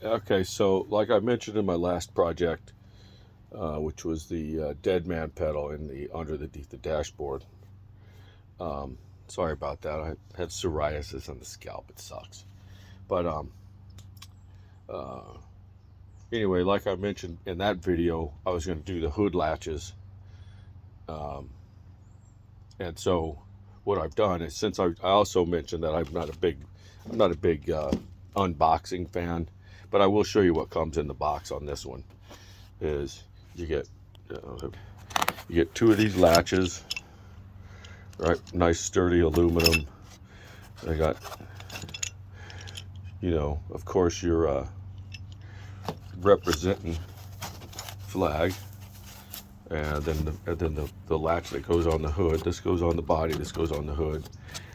Okay, so like I mentioned in my last project, which was the dead man pedal in the underneath the dashboard. Um, Sorry about that. I had psoriasis on the scalp. It sucks. But uh, anyway, like I mentioned in that video, I was going to do the hood latches. Um, and so what I've done is, since I also mentioned that I'm not a big unboxing fan, but I will show you what comes in the box on this one. Is you get uh, you get two of these latches, right? Nice sturdy aluminum. I got, of course, your representing flag, and then the latch that goes on the hood. This goes on the body. This goes on the hood.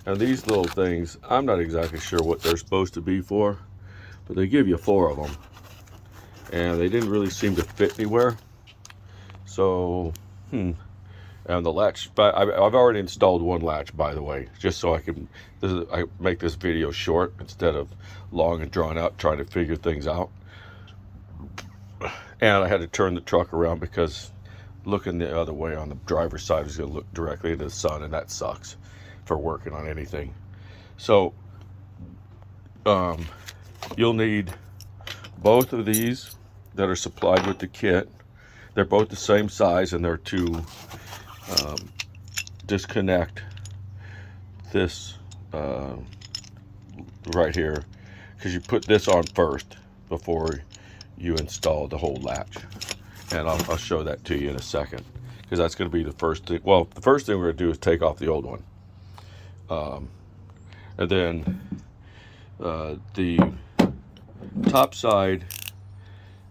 And these little things, I'm not exactly sure what they're supposed to be for, but they give you four of them, and they didn't really seem to fit anywhere. So, and the latch, but I've already installed one latch, by the way, just so I make this video short instead of long and drawn out trying to figure things out. And I had to turn the truck around because looking the other way on the driver's side is going to look directly into the sun, and that sucks for working on anything. So you'll need both of these that are supplied with the kit. They're both the same size, and they're to disconnect this right here, because you put this on first before you install the whole latch. And I'll show that to you in a second, because that's going to be the first thing. Well, the first thing we're going to do is take off the old one. And then the top side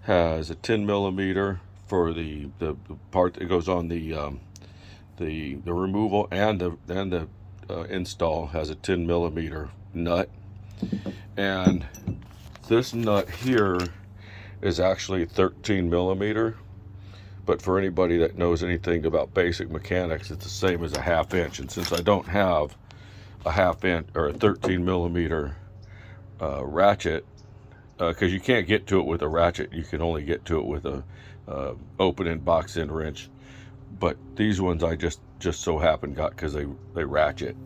has a 10 millimeter for the part that goes on the removal, and the install has a 10 millimeter nut. And this nut here is actually 13 millimeter, but for anybody that knows anything about basic mechanics, it's the same as a half inch. And since I don't have a half inch or a 13 millimeter ratchet, because you can't get to it with a ratchet, you can only get to it with a open and box in wrench. But these ones I just so happen got because they ratchet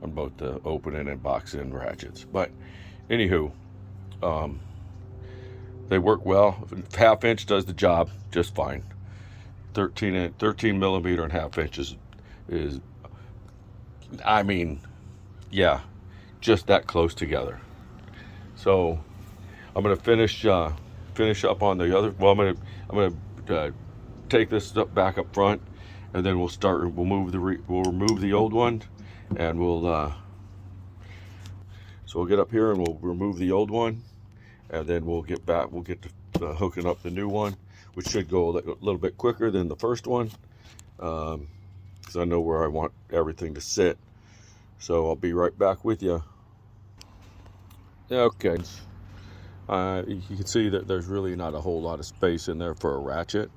on both the open and box in ratchets. But anywho, they work well. Half inch does the job just fine. 13 millimeter and half inch is I mean, yeah, just that close together. So I'm gonna finish up on the other. Well, I'm gonna take this stuff back up front, and then we'll remove the old one, and so we'll get up here and we'll remove the old one, and then we'll get to hooking up the new one, which should go a little bit quicker than the first one, because I know where I want everything to sit. So I'll be right back with you. Okay. You can see that there's really not a whole lot of space in there for a ratchet,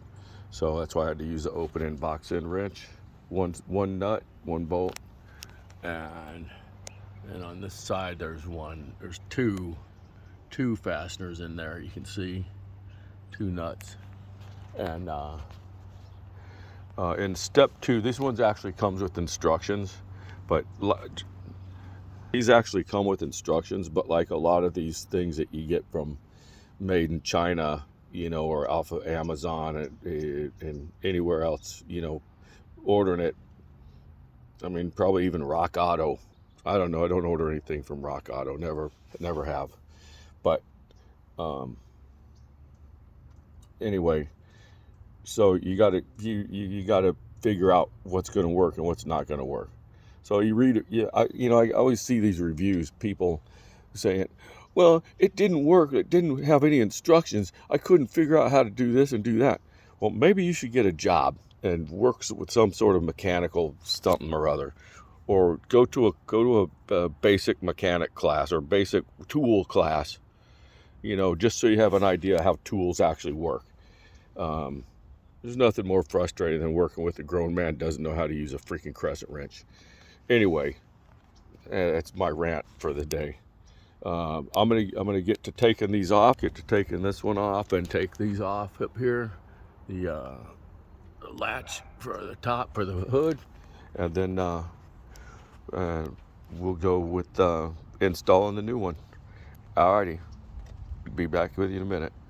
so that's why I had to use the open and box in wrench. One nut, one bolt, and on this side there's two fasteners in there. You can see two nuts. And in step 2, this one's actually comes with instructions, but these actually come with instructions, but like a lot of these things that you get from made in China, or off of Amazon and anywhere else, ordering it. I mean, probably even Rock Auto. I don't know. I don't order anything from Rock Auto. Never have. But anyway, so you gotta figure out what's going to work and what's not going to work. So you read it. Yeah, I always see these reviews, people saying, well, it didn't work. It didn't have any instructions. I couldn't figure out how to do this and do that. Well, maybe you should get a job and work with some sort of mechanical something or other, or go to a basic mechanic class or basic tool class, just so you have an idea how tools actually work. There's nothing more frustrating than working with a grown man who doesn't know how to use a freaking crescent wrench. Anyway, that's my rant for the day. I'm gonna get to taking these off. Get to taking this one off and take these off up here. The latch for the top for the hood, and then we'll go with installing the new one. Alrighty, be back with you in a minute.